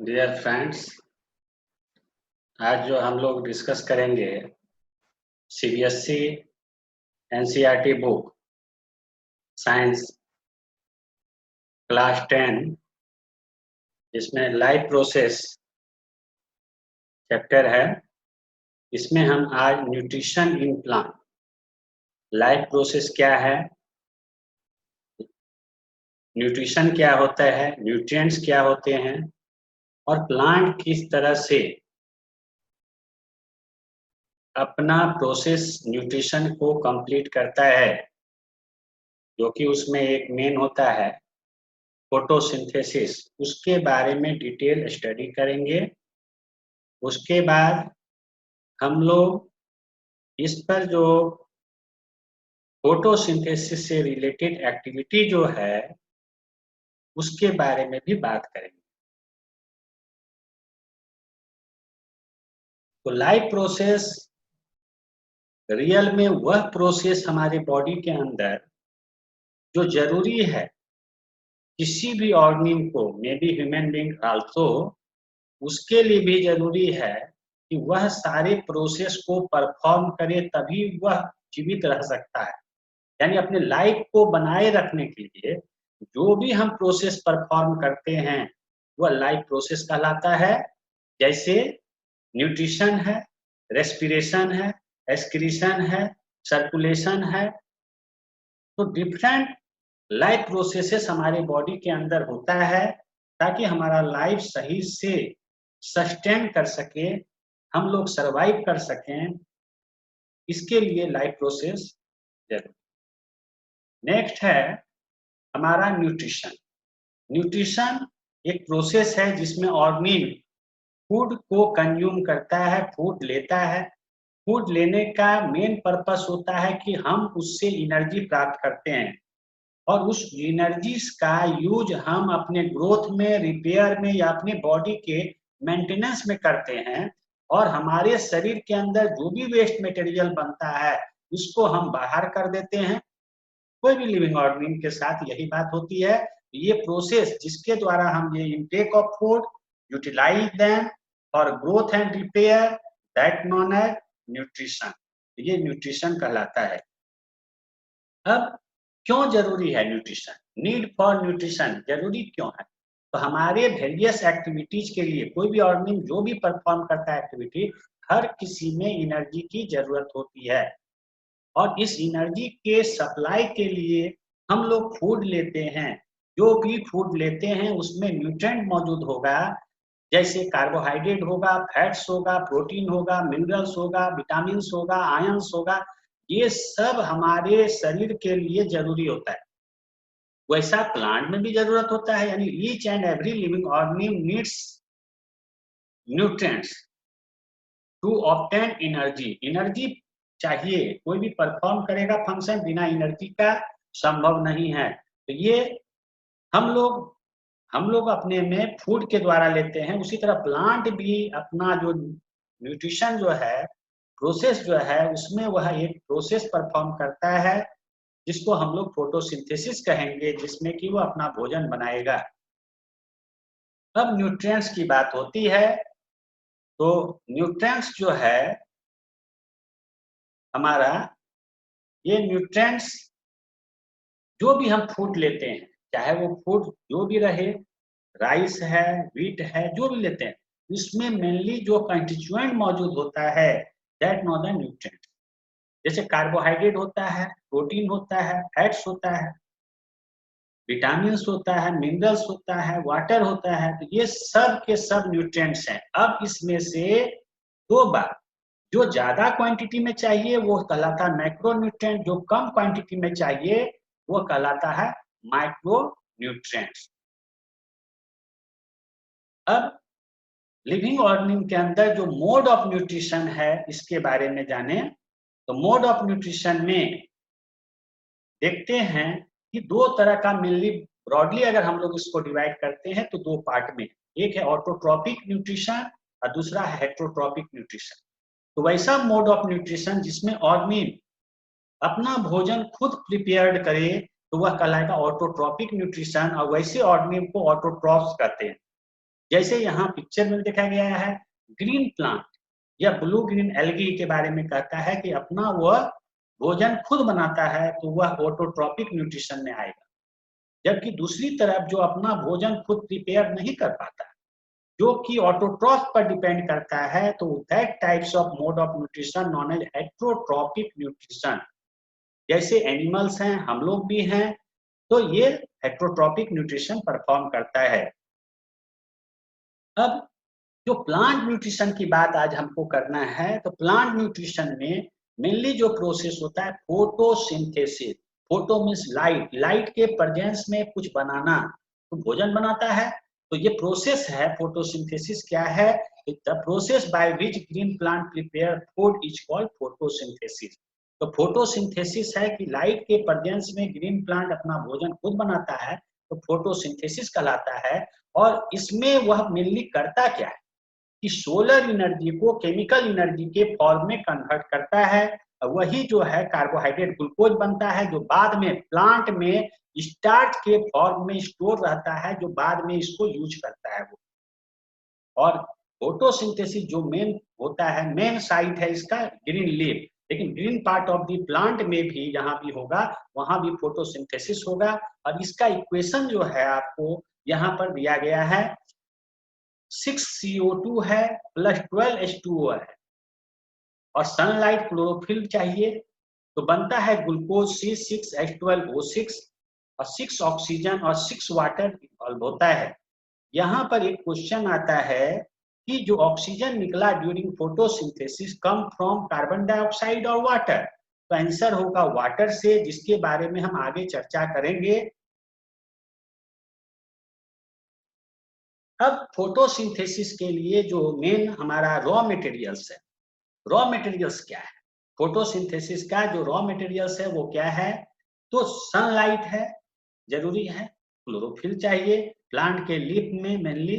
Dear friends, आज जो हम लोग डिस्कस करेंगे CBSE NCERT book science class 10 जिसमें लाइफ प्रोसेस चैप्टर है। इसमें हम आज nutrition in plant, life process क्या है, न्यूट्रिशन क्या होता है, न्यूट्रिएंट्स क्या होते हैं और प्लांट किस तरह से अपना प्रोसेस न्यूट्रिशन को कंप्लीट करता है, जो कि उसमें एक मेन होता है फोटोसिंथेसिस। उसके बारे में डिटेल स्टडी करेंगे। उसके बाद हम लोग इस पर जो फोटोसिंथेसिस से रिलेटेड एक्टिविटी जो है उसके बारे में भी बात करेंगे। तो लाइफ प्रोसेस रियल में वह प्रोसेस हमारे बॉडी के अंदर जो जरूरी है किसी भी ऑर्गेनिज्म को, may be human being also, उसके लिए भी जरूरी है कि वह सारे प्रोसेस को परफॉर्म करे, तभी वह जीवित रह सकता है। यानी अपने लाइफ को बनाए रखने के लिए जो भी हम प्रोसेस परफॉर्म करते हैं वह लाइफ प्रोसेस कहलाता है। जैसे न्यूट्रिशन है, रेस्पिरेशन है, एक्सक्रीशन है, सर्कुलेशन है। तो डिफरेंट लाइफ प्रोसेसेस हमारे बॉडी के अंदर होता है ताकि हमारा लाइफ सही से सस्टेन कर सके, हम लोग सरवाइव कर सकें। इसके लिए लाइफ प्रोसेस जरूरी। नेक्स्ट है हमारा न्यूट्रिशन। न्यूट्रिशन एक प्रोसेस है जिसमें ऑर्गेनिज्म फूड को कंज्यूम करता है, फूड लेता है। फूड लेने का मेन पर्पस होता है कि हम उससे एनर्जी प्राप्त करते हैं और उस एनर्जी का यूज हम अपने ग्रोथ में, रिपेयर में या अपने बॉडी के मेंटेनेंस में करते हैं। और हमारे शरीर के अंदर जो भी वेस्ट मटेरियल बनता है उसको हम बाहर कर देते हैं। कोई भी लिविंग ऑर्गेनिज्म के साथ यही बात होती है। ये प्रोसेस जिसके द्वारा हम ये intake of food, utilize them for growth and repair, that known as nutrition. ये न्यूट्रिशन कहलाता है। अब क्यों जरूरी है न्यूट्रिशन? नीड फॉर न्यूट्रिशन जरूरी क्यों है? तो हमारे वेरियस एक्टिविटीज के लिए कोई भी ऑर्गेनिज्म जो भी परफॉर्म करता है एक्टिविटी, हर किसी में एनर्जी की जरूरत होती है। और इस एनर्जी के सप्लाई के लिए हम लोग फूड लेते हैं। जो भी फूड लेते हैं उसमें न्यूट्रिएंट मौजूद होगा, जैसे कार्बोहाइड्रेट होगा, फैट्स होगा, प्रोटीन होगा, मिनरल्स होगा, विटामिन्स होगा, आयंस होगा। ये सब हमारे शरीर के लिए जरूरी होता है। वैसा प्लांट में भी जरूरत होता है। यानी each and every living organism needs nutrients to obtain energy. Energy चाहिए, कोई भी परफॉर्म करेगा फंक्शन बिना एनर्जी का संभव नहीं है। तो ये हम लोग अपने में फूड के द्वारा लेते हैं। उसी तरह प्लांट भी अपना जो न्यूट्रिशन जो है, प्रोसेस जो है, उसमें वह एक प्रोसेस परफॉर्म करता है जिसको हम लोग फोटोसिंथेसिस कहेंगे, जिसमें कि वो अपना भोजन बनाएगा। अब न्यूट्रिएंट्स की बात होती है तो न्यूट्रिएंट्स जो है हमारा, ये न्यूट्रिएंट्स जो भी हम फूड लेते हैं, चाहे वो फूड जो भी रहे, राइस है, व्हीट है, जो भी लेते हैं, उसमें मेनली जो कंस्टिट्यूएंट मौजूद होता है दैट नोन द न्यूट्रिएंट। जैसे कार्बोहाइड्रेट होता है, प्रोटीन होता है, फैट्स होता है, विटामिन्स होता है, मिनरल्स होता है, वाटर होता है। तो ये सब के सब न्यूट्रिएंट्स हैं। अब इसमें से दो बार, जो ज्यादा क्वांटिटी में चाहिए वो कहलाता है मैक्रो न्यूट्रिएंट, जो कम क्वांटिटी में चाहिए वो कहलाता है माइक्रो न्यूट्रिएंट्स। अब लिविंग ऑर्गेनिज्म के अंदर जो मोड ऑफ न्यूट्रिशन है इसके बारे में जाने। तो मोड ऑफ न्यूट्रिशन में देखते हैं कि दो तरह का मेनली, ब्रॉडली अगर हम लोग इसको डिवाइड करते हैं तो दो पार्ट में, एक है ऑटोट्रॉपिक न्यूट्रिशन और दूसरा है हेट्रोट्रॉपिक न्यूट्रिशन। तो वैसा मोड ऑफ न्यूट्रिशन जिसमें ऑर्गेनिज्म अपना भोजन खुद प्रिपेयर्ड करे तो वह कहलाएगा ऑटोट्रॉपिक न्यूट्रिशन। और वैसे ऑर्गेनिज्म को ऑटोट्रॉफ्स कहते हैं। जैसे यहाँ पिक्चर में दिखाया गया है, ग्रीन प्लांट या ब्लू ग्रीन एल्गी के बारे में कहता है कि अपना वह भोजन खुद बनाता है, तो वह ऑटोट्रॉपिक न्यूट्रिशन में आएगा। जबकि दूसरी तरफ जो अपना भोजन खुद प्रिपेयर नहीं कर पाता, जो कि ऑटोट्रॉफ पर डिपेंड करता है, तो that types of mode of nutrition known as heterotrophic nutrition. जैसे एनिमल्स हैं, हम लोग भी हैं, तो ये हेटेरोट्रॉपिक न्यूट्रिशन परफॉर्म करता है। अब जो प्लांट न्यूट्रिशन की बात आज हमको करना है, तो प्लांट न्यूट्रिशन में मेनली जो प्रोसेस होता है photosynthesis. Photo means light, light के प्रेजेंस में कुछ बनाना, तो भोजन बनाता है, तो ये प्रोसेस है फोटोसिंथेसिस। क्या है? The process by which green plant prepare food is called photosynthesis. तो फोटोसिंथेसिस है कि लाइट के प्रेजेंस में ग्रीन प्लांट अपना भोजन खुद बनाता है, तो फोटोसिंथेसिस कहलाता है। और इसमें वह मेनली करता क्या है कि सोलर एनर्जी को केमिकल एनर्जी के फॉर्म में कन्वर्ट करता है। वही जो है कार्बोहाइड्रेट ग्लूकोज बनता है, जो बाद में प्लांट में स्टार्च के फॉर्म में स्टोर रहता है, जो बाद में इसको यूज करता है वो। और फोटोसिंथेसिस जो मेन होता है, मेन साइट है इसका ग्रीन लीफ, लेकिन green part of the plant में भी जहां भी होगा वहां भी फोटोसिंथेसिस होगा। और इसका इक्वेशन जो है आपको यहाँ पर दिया गया है, 6CO2 है प्लस 12H2O है, और सनलाइट क्लोरोफिल चाहिए, तो बनता है ग्लूकोज C6H12O6 और 6 ऑक्सीजन और 6 वाटर इन्वॉल्व होता है। यहाँ पर एक क्वेश्चन आता है कि जो ऑक्सीजन निकला during photosynthesis come from carbon dioxide और वाटर, तो आंसर होगा वाटर से, जिसके बारे में हम आगे चर्चा करेंगे। अब फोटोसिंथेसिस के लिए जो मेन हमारा रॉ मटेरियल्स है, रॉ मटेरियल्स क्या है? फोटोसिंथेसिस का जो रॉ मटेरियल्स है वो क्या है? तो सनलाइट है, जरूरी है, क्लोरोफिल चाहिए, प्लांट के लीफ में मेनली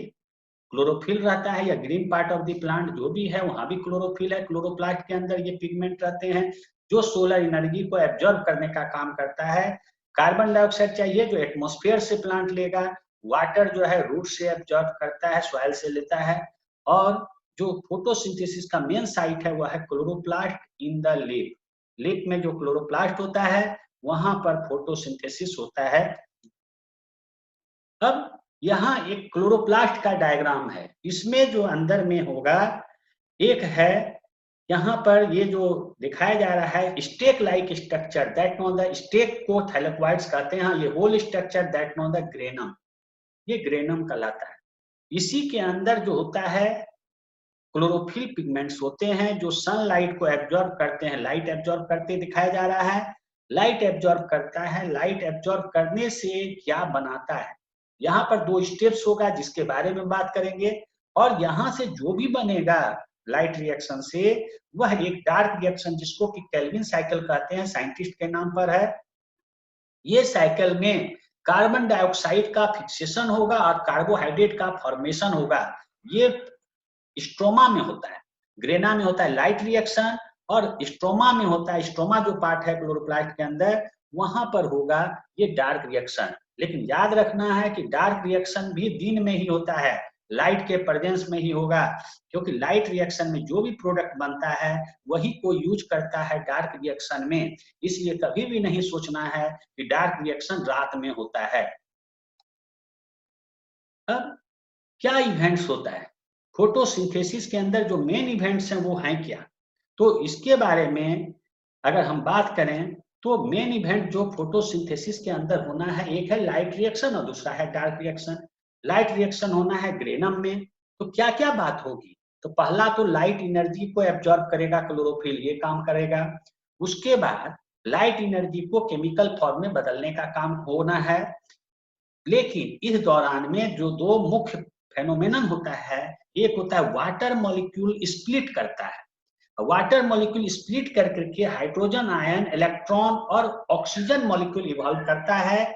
क्लोरोफिल रहता है, या green part of the plant जो भी है वहां भी क्लोरोफिल है। क्लोरोप्लास्ट के अंदर ये पिगमेंट रहते हैं जो सोलर एनर्जी को एब्जॉर्ब करने का काम करता है। कार्बन डाइऑक्साइड चाहिए जो एटमॉस्फेयर से प्लांट लेगा, वाटर जो है रूट से एब्जॉर्ब करता है, सॉइल से लेता है। और जो फोटोसिंथेसिस का मेन साइट है वह है chloroplast in the leaf. Leaf में जो क्लोरोप्लास्ट होता है वहां पर फोटोसिंथेसिस होता है। अब यहाँ एक क्लोरोप्लास्ट का डायग्राम है, इसमें जो अंदर में होगा एक है, यहाँ पर ये जो दिखाया जा रहा है stack like structure, that known the stack को थैलेक्वाइड्स कहते हैं। ये whole structure that known the granum, ये ग्रेनम कहलाता है। इसी के अंदर जो होता है क्लोरोफिल पिगमेंट्स होते हैं जो सनलाइट को एब्जॉर्ब करते हैं, लाइट एब्जॉर्ब करते दिखाया जा रहा है। लाइट एब्जॉर्ब करता है, लाइट एब्जॉर्ब करने से क्या बनाता है, यहाँ पर 2 स्टेप्स होगा जिसके बारे में बात करेंगे। और यहाँ से जो भी बनेगा लाइट रिएक्शन से वह एक डार्क रिएक्शन, जिसको कि केल्विन साइकिल कहते हैं, साइंटिस्ट के नाम पर है। ये साइकिल में कार्बन डाइऑक्साइड का फिक्सेशन होगा और कार्बोहाइड्रेट का फॉर्मेशन होगा। ये स्ट्रोमा में होता है, ग्रेना में होता है लाइट रिएक्शन, और स्ट्रोमा में होता है, स्ट्रोमा जो पार्ट है क्लोरोप्लास्ट के अंदर वहां पर होगा ये डार्क रिएक्शन। लेकिन याद रखना है कि डार्क रिएक्शन भी दिन में ही होता है, लाइट के प्रेजेंस में ही होगा, क्योंकि लाइट रिएक्शन में जो भी प्रोडक्ट बनता है वही को यूज करता है डार्क रिएक्शन में। इसलिए कभी भी नहीं सोचना है कि डार्क रिएक्शन रात में होता है। अब क्या इवेंट्स होता है फोटोसिंथेसिस के अंदर, जो मेन इवेंट्स हैं वो हैं क्या? तो इसके बारे में अगर हम बात करें तो मेन इवेंट जो फोटोसिंथेसिस के अंदर होना है, एक है लाइट रिएक्शन और दूसरा है डार्क रिएक्शन। लाइट रिएक्शन होना है ग्रेनम में, तो क्या क्या बात होगी? तो पहला तो लाइट एनर्जी को एब्जॉर्ब करेगा क्लोरोफिल, ये काम करेगा। उसके बाद लाइट एनर्जी को केमिकल फॉर्म में बदलने का काम होना है। लेकिन इस दौरान में जो 2 मुख्य फेनोमेनन होता है, एक होता है वाटर मॉलिक्यूल स्प्लिट करता है। वाटर मॉलिक्यूल स्प्लिट कर करके हाइड्रोजन आयन, इलेक्ट्रॉन और ऑक्सीजन मॉलिक्यूल इवॉल्व करता है।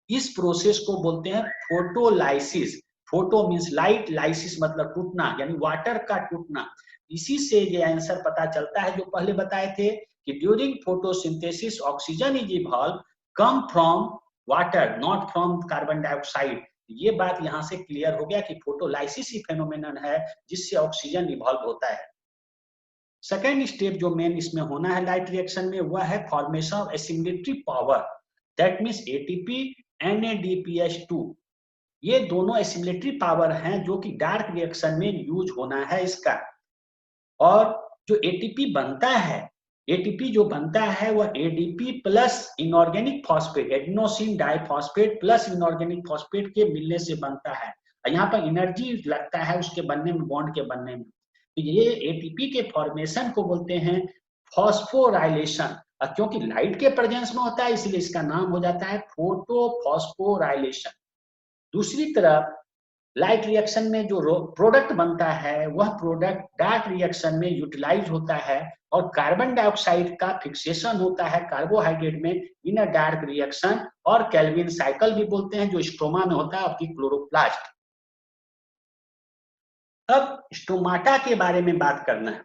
इस प्रोसेस को बोलते हैं photolysis. Photo means light, lysis मतलब टूटना, यानी वाटर का टूटना। इसी से ये आंसर पता चलता है जो पहले बताए थे कि during photosynthesis oxygen is evolve come from water, not from carbon dioxide. ये बात यहाँ से क्लियर हो गया कि फोटोलाइसिस ही फेनोमेनन है जिससे ऑक्सीजन इवॉल्व होता है। सेकेंड स्टेप जो मेन इसमें होना है लाइट रिएक्शन में, वह है formation of assimilatory power, that means ATP NADPH2। ये दोनों एसिमिलेटरी पावर हैं जो कि डार्क रिएक्शन में यूज होना है इसका। और जो एटीपी बनता है, एटीपी जो बनता है वह ADP plus inorganic phosphate, adenosine diphosphate plus inorganic phosphate के मिलने से बनता है। यहाँ पर एनर्जी लगता है उसके बनने में, बॉन्ड के बनने में। तो ये एटीपी के फॉर्मेशन को बोलते हैं फॉस्फोराइलेशन, और क्योंकि लाइट के प्रेजेंस में होता है इसलिए इसका नाम हो जाता है फोटोफॉस्फोराइलेशन। दूसरी तरफ लाइट रिएक्शन में जो प्रोडक्ट बनता है वह प्रोडक्ट डार्क रिएक्शन में यूटिलाइज होता है, और कार्बन डाइऑक्साइड का फिक्सेशन होता है कार्बोहाइड्रेट में इन अ डार्क रिएक्शन, और केल्विन साइकिल भी बोलते हैं, जो स्टोमा में होता है आपकी क्लोरोप्लास्ट। अब स्टोमाटा के बारे में बात करना है।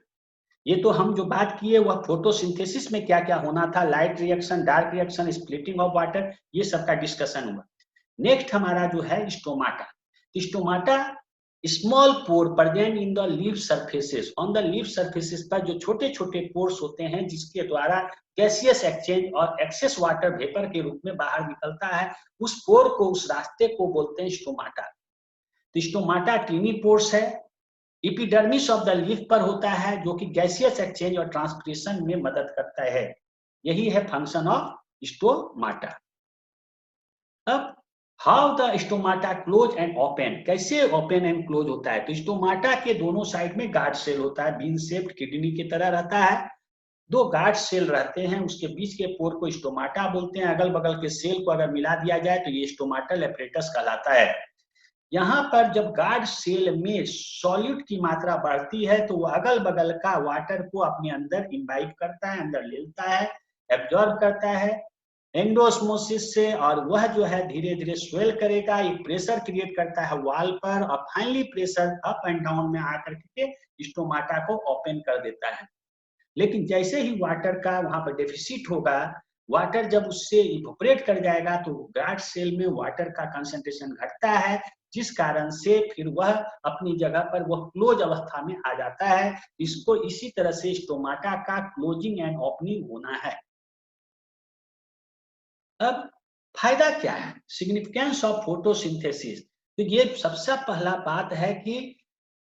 ये तो हम जो बात किए वह फोटोसिंथेसिस में क्या क्या होना था, light reaction, dark reaction, splitting of water, ये सबका डिस्कशन हुआ। नेक्स्ट हमारा जो है stomata. Stomata small pore present in the leaf surfaces, on the leaf surfaces पर जो छोटे छोटे पोर्स होते हैं जिसके द्वारा गैसियस एक्सचेंज और एक्सेस वाटर वेपर के रूप में बाहर निकलता है, उस पोर को, उस रास्ते को बोलते हैं स्टोमाटा। तो स्टोमाटा टीनी पोर्स है, एपिडर्मिस ऑफ द लीफ पर होता है जो कि गैसियस एक्सचेंज और ट्रांसपिरेशन में मदद करता है। यही है फंक्शन ऑफ स्टोमाटा। अब how the stomata close and open, कैसे ओपन एंड क्लोज होता है? तो स्टोमाटा के दोनों साइड में गार्ड सेल होता है, बीन शेप्ड किडनी की तरह रहता है, दो गार्ड सेल रहते हैं, उसके बीच के पोर को स्टोमाटा बोलते हैं। अगल बगल के सेल को अगर मिला दिया जाए तो ये स्टोमाटल एपरेटस कहलाता है। यहाँ पर जब गार्ड सेल में सॉल्यूट की मात्रा बढ़ती है तो वो अगल बगल का वाटर को अपने अंदर इम्बाइब करता है, अंदर लेता है, एब्जॉर्ब करता है एंडोस्मोसिस से, और वह जो है धीरे धीरे स्वेल करेगा, एक प्रेशर क्रिएट करता है वॉल पर, और finally pressure up and down में आकर के स्टोमाटा को ओपन कर देता है। लेकिन जैसे ही वाटर का वहां पर डेफिसिट होगा, वाटर जब उससे इवोपरेट कर जाएगा तो गार्ड सेल में वाटर का कंसंट्रेशन घटता है, जिस कारण से फिर वह अपनी जगह पर वह क्लोज अवस्था में आ जाता है। इसको इसी तरह से स्टोमाटा का क्लोजिंग एंड ओपनिंग होना है। अब फायदा क्या है, सिग्निफिकेंस ऑफ फोटोसिंथेसिस? तो ये सबसे पहला बात है कि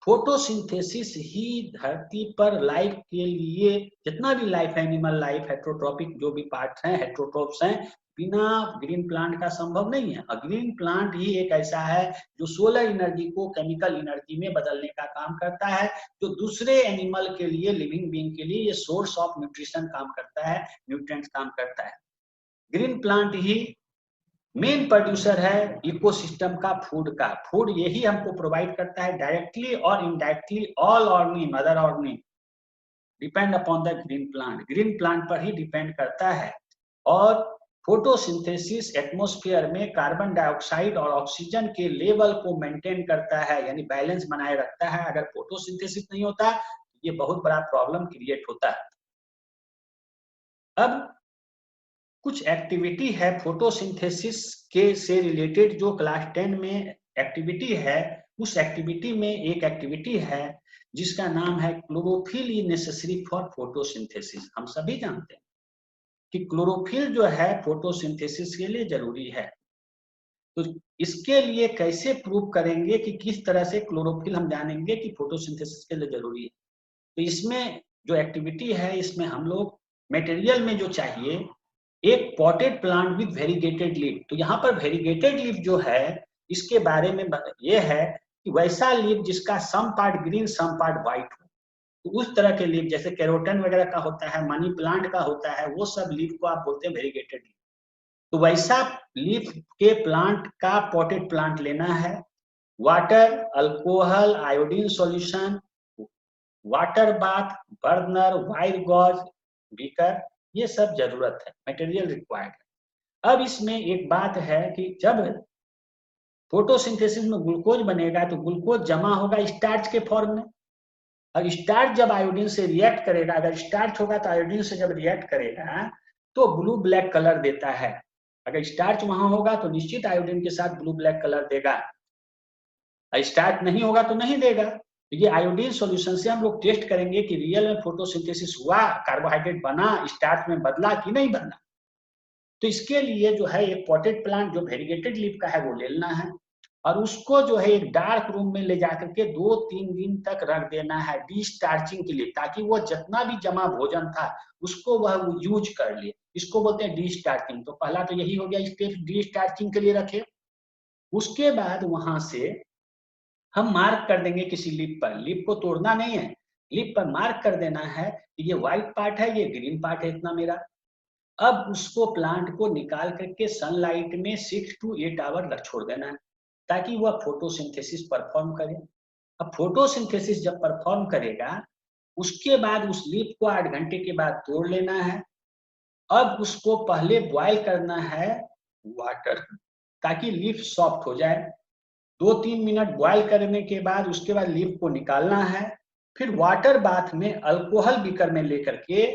फोटोसिंथेसिस ही धरती पर लाइफ के लिए, जितना भी लाइफ, एनिमल लाइफ, हेट्रोट्रॉपिक जो भी पार्ट हैं, हेट्रोट्रोप्स हैं, बिना ग्रीन प्लांट का संभव नहीं है। और ग्रीन प्लांट ही एक ऐसा है जो सोलर एनर्जी को केमिकल एनर्जी में बदलने का काम करता है, जो दूसरे एनिमल के लिए, लिविंग बीइंग के लिए ये सोर्स ऑफ न्यूट्रिशन काम करता है, न्यूट्रिएंट्स काम करता है। ग्रीन प्लांट ही मेन प्रोड्यूसर है इकोसिस्टम का, फूड का। फूड यही हमको प्रोवाइड करता है डायरेक्टली और indirectly. All organism, other organism depend upon the green plant, green plant पर ही डिपेंड करता है। और फोटोसिंथेसिस एटमॉस्फेयर में कार्बन डाइऑक्साइड और ऑक्सीजन के लेवल को मेंटेन करता है, यानी बैलेंस बनाए रखता है। अगर फोटोसिंथेसिस नहीं होता ये बहुत बड़ा प्रॉब्लम क्रिएट होता है। अब कुछ एक्टिविटी है फोटोसिंथेसिस के से रिलेटेड जो क्लास 10 में एक्टिविटी है, उस एक्टिविटी में एक एक्टिविटी है जिसका नाम है chlorophyll is necessary for photosynthesis. हम सभी जानते हैं कि क्लोरोफिल जो है फोटोसिंथेसिस के लिए जरूरी है। तो इसके लिए कैसे प्रूव करेंगे कि किस तरह से क्लोरोफिल हम जानेंगे कि फोटोसिंथेसिस के लिए जरूरी है? तो इसमें जो एक्टिविटी है, इसमें हम लोग मटेरियल में जो चाहिए एक potted plant with variegated leaf. तो यहाँ पर वेरीगेटेड लीफ जो है इसके बारे में ये है कि वैसा लीफ जिसका some part green some part white हो। तो उस तरह के लीफ जैसे कैरोटन वगैरह का होता है, मनी प्लांट का होता है, वो सब लीफ को आप बोलते हैं वेरीगेटेड लीफ। तो वैसा लीफ के प्लांट का पॉटेड प्लांट लेना है। Water, alcohol, iodine solution, water bath, burner, wire gauze, beaker, ये सब जरूरत है, मटेरियल रिक्वायर्ड है। अब इसमें एक बात है कि जब फोटोसिंथेसिस में ग्लूकोज बनेगा तो ग्लूकोज जमा होगा स्टार्च के फॉर्म में। और स्टार्च जब आयोडीन से रिएक्ट करेगा, अगर स्टार्च होगा तो आयोडीन से जब रिएक्ट करेगा तो ब्लू ब्लैक कलर देता है। अगर स्टार्च वहां होगा तो निश्चित आयोडीन के साथ ब्लू ब्लैक कलर देगा, स्टार्च नहीं होगा तो नहीं देगा। तो ये आयोडीन सॉल्यूशन से हम लोग टेस्ट करेंगे कि रियल में फोटोसिंथेसिस हुआ, कार्बोहाइड्रेट बना, स्टार्च में बदला कि नहीं बदला। तो इसके लिए जो है एक पॉटेड प्लांट जो वेरीगेटेड लीफ का है वो ले लेना है और उसको जो है एक डार्क रूम में ले जाकर के 2-3 दिन तक रख देना है डी स्टार्चिंग के लिए, ताकि वो जितना भी जमा भोजन था उसको वह यूज कर ले। इसको बोलते हैं डी स्टार्चिंग। तो पहला तो यही हो गया स्टेप, डी स्टार्चिंग के लिए रखे। उसके बाद वहां से हम मार्क कर देंगे किसी लीफ पर, लीफ को तोड़ना नहीं है, लीफ पर मार्क कर देना है कि ये व्हाइट पार्ट है, ये ग्रीन पार्ट है, इतना मेरा। अब उसको प्लांट को निकाल करके सनलाइट में 6 to 8 आवर रख छोड़ देना है ताकि वह फोटोसिंथेसिस परफॉर्म करे। अब फोटोसिंथेसिस जब परफॉर्म करेगा उसके बाद उस लीफ को 8 घंटे के बाद तोड़ लेना है। अब उसको पहले बॉयल करना है वाटर, ताकि लीफ सॉफ्ट हो जाए। 2-3 मिनट बॉयल करने के बाद उसके बाद लीफ को निकालना है। फिर वाटर बाथ में अल्कोहल बीकर में लेकर के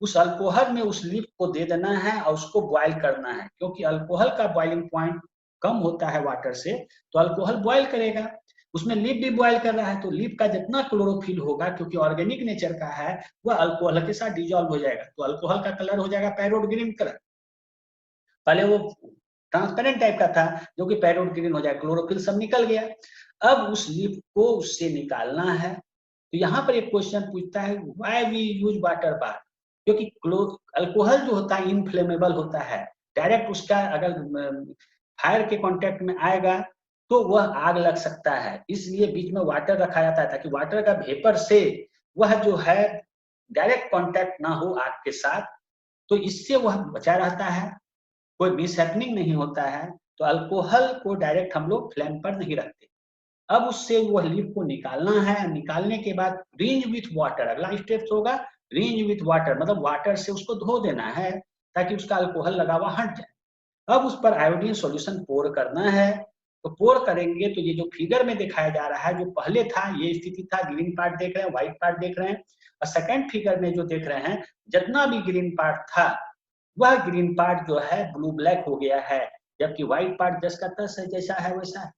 उस अल्कोहल में उस लीफ को दे देना है और उसको बॉयल करना है, क्योंकि अल्कोहल का बॉइलिंग पॉइंट कम होता है वाटर से, तो अल्कोहल बॉयल करेगा। उसमें लीफ भी बॉयल कर रहा है तो लीफ का जितना क्लोरोफिल होगा, क्योंकि ऑर्गेनिक नेचर का है, वह अल्कोहल के साथ डिजॉल्व हो जाएगा। तो अल्कोहल का कलर हो जाएगा पैरोट ग्रीन कलर। पहले वो ट्रांसपेरेंट टाइप का था जो कि पैरोट ग्रीन हो जाए, क्लोरोफिल सब निकल गया। अब उस लीफ को उससे निकालना है। तो यहाँ पर एक क्वेश्चन पूछता है why we use water bath, क्योंकि अल्कोहल जो होता है इनफ्लेमेबल होता है, डायरेक्ट उसका अगर फायर के कांटेक्ट में आएगा तो वह आग लग सकता है, इसलिए बीच में वाटर रखा जाता है ताकि वाटर का वेपर से वह जो है डायरेक्ट कांटेक्ट ना हो आग के साथ, तो इससे वह बचा रहता है, कोई मिसहैपनिंग नहीं होता है। तो अल्कोहल को डायरेक्ट हम लोग फ्लेम पर नहीं रखते। अब उससे वह लीफ को निकालना है, निकालने के बाद रिंज विथ वाटर, अगला स्टेप होगा रिंज विथ वाटर, मतलब वाटर से उसको धो देना है ताकि उसका अल्कोहल लगा हुआ हट जाए। अब उस पर आयोडीन सॉल्यूशन पोर करना है। तो पोर करेंगे तो ये जो फिगर में दिखाया जा रहा है, जो पहले था ये स्थिति था, ग्रीन पार्ट देख रहे हैं, व्हाइट पार्ट देख रहे हैं, और सेकेंड फिगर में जो देख रहे हैं जितना भी ग्रीन पार्ट था वह ग्रीन पार्ट जो है ब्लू ब्लैक हो गया है, जबकि व्हाइट पार्ट जस का तस है, जैसा है वैसा है।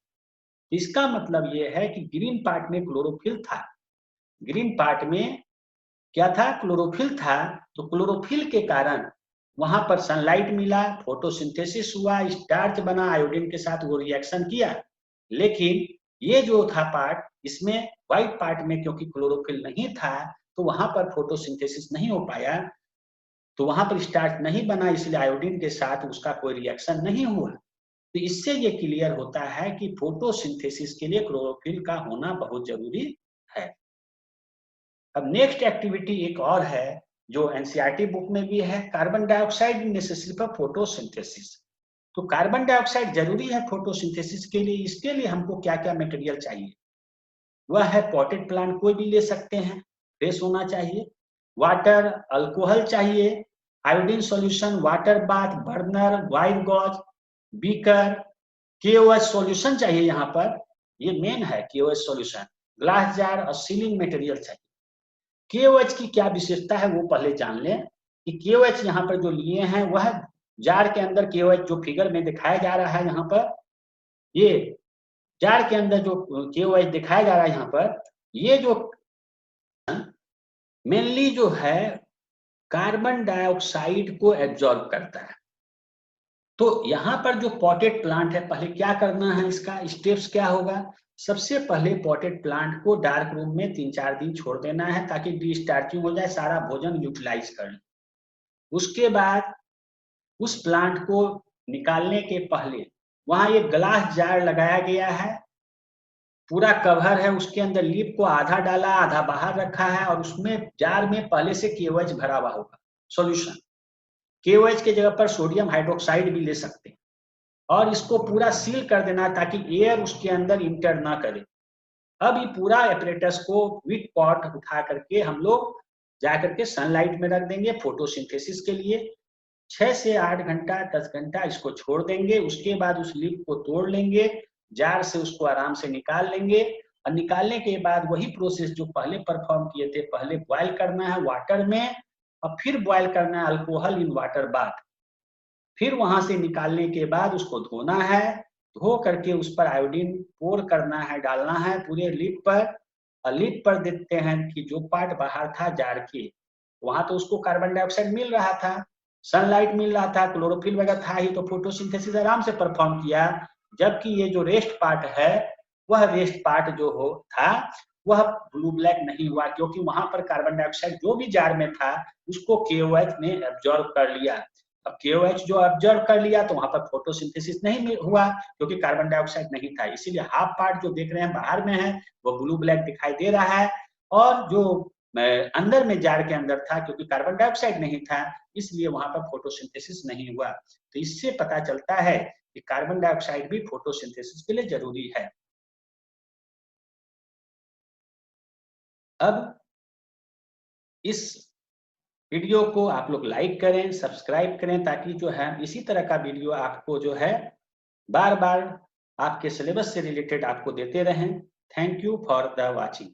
इसका मतलब ये है कि ग्रीन पार्ट में क्लोरोफिल था, ग्रीन पार्ट में क्या था, क्लोरोफिल था। तो क्लोरोफिल के कारण वहां पर सनलाइट मिला, फोटोसिंथेसिस हुआ, स्टार्च बना, आयोडीन के साथ वो रिएक्शन किया। लेकिन ये जो था पार्ट, इसमें व्हाइट पार्ट में क्योंकि क्लोरोफिल नहीं था तो वहां पर फोटोसिंथेसिस नहीं हो पाया, तो वहां पर स्टार्च नहीं बना, इसलिए आयोडीन के साथ उसका कोई रिएक्शन नहीं हुआ। तो इससे ये क्लियर होता है कि फोटोसिंथेसिस के लिए क्लोरोफिल का होना बहुत जरूरी है। अब नेक्स्ट एक्टिविटी एक और है जो एनसीईआरटी बुक में भी है, carbon dioxide necessary for photosynthesis. तो कार्बन डाइऑक्साइड जरूरी है फोटोसिंथेसिस के लिए। इसके लिए हमको क्या क्या मटेरियल चाहिए, वह है पॉटेड प्लांट, कोई भी ले सकते हैं, फ्रेश होना चाहिए, वाटर, अल्कोहल चाहिए, iodine solution, water bath, burner, white gauze, beaker, KOH solution चाहिए। यहाँ पर ये मेन है केओएच सॉल्यूशन, ग्लास जार और सीलिंग मटेरियल चाहिए। केओएच की क्या विशेषता है वो पहले जान लें कि केओएच यहाँ पर जो लिए हैं वह जार के अंदर केओएच जो फिगर में दिखाया जा रहा है, यहाँ पर ये जार के अंदर जो केओएच दिखाया जा रहा है यहाँ पर, ये जो मेनली जो है कार्बन डाइऑक्साइड को एब्जॉर्ब करता है। तो यहाँ पर जो पॉटेड प्लांट है, पहले क्या करना है, इसका स्टेप्स क्या होगा। सबसे पहले पॉटेड प्लांट को डार्क रूम में 3-4 दिन छोड़ देना है ताकि डिस्टार्चिंग हो जाए, सारा भोजन यूटिलाइज कर लें। उसके बाद उस प्लांट को निकालने के पहले वहां एक ग्लास जार लगाया गया है, पूरा कवर है, उसके अंदर लीफ को आधा डाला आधा बाहर रखा है और उसमें जार में पहले से केओएच भरा हुआ होगा सॉल्यूशन। केओएच के जगह पर सोडियम हाइड्रोक्साइड भी ले सकते हैं और इसको पूरा सील कर देना ताकि एयर उसके अंदर इंटर ना करे। अब ये पूरा एपरेटस को विथ पॉट उठा करके हम लोग जा करके सनलाइट में रख देंगे फोटोसिंथेसिस के लिए। 6 से 8 घंटा 10 घंटा इसको छोड़ देंगे। उसके बाद उस लीफ को तोड़ लेंगे, जार से उसको आराम से निकाल लेंगे और निकालने के बाद वही प्रोसेस जो पहले परफॉर्म किए थे, पहले बॉयल करना है वाटर में और फिर बॉयल करना है अल्कोहल इन वाटर बाथ। फिर वहां से निकालने के बाद उसको धोना है, धो करके उस पर आयोडीन पोर करना है, डालना है पूरे लिप पर, और लिप पर देखते हैं कि जो पार्ट बाहर था जार के, वहां तो उसको कार्बन डाइऑक्साइड मिल रहा था, सनलाइट मिल रहा था, क्लोरोफिल वगैरह था ही, तो फोटोसिंथेसिस आराम से परफॉर्म किया। जबकि ये जो रेस्ट पार्ट है, वह रेस्ट पार्ट जो हो था वह ब्लू ब्लैक नहीं हुआ, क्योंकि वहां पर कार्बन डाइऑक्साइड जो भी जार में था उसको KOH ने एब्जॉर्ब कर लिया। अब KOH जो एब्जॉर्ब कर लिया तो वहां पर फोटोसिंथेसिस नहीं हुआ, क्योंकि कार्बन डाइऑक्साइड नहीं था। इसीलिए हाफ पार्ट जो देख रहे हैं बाहर में है वो ब्लू ब्लैक दिखाई दे रहा है, और जो अंदर में जार के अंदर था, क्योंकि कार्बन डाइऑक्साइड नहीं था, इसलिए वहां पर फोटोसिंथेसिस नहीं हुआ। तो इससे पता चलता है कि कार्बन डाइऑक्साइड भी फोटोसिंथेसिस के लिए जरूरी है। अब इस वीडियो को आप लोग लाइक करें, सब्सक्राइब करें, ताकि जो है इसी तरह का वीडियो आपको जो है बार बार आपके सिलेबस से रिलेटेड आपको देते रहें। Thank you for the watching.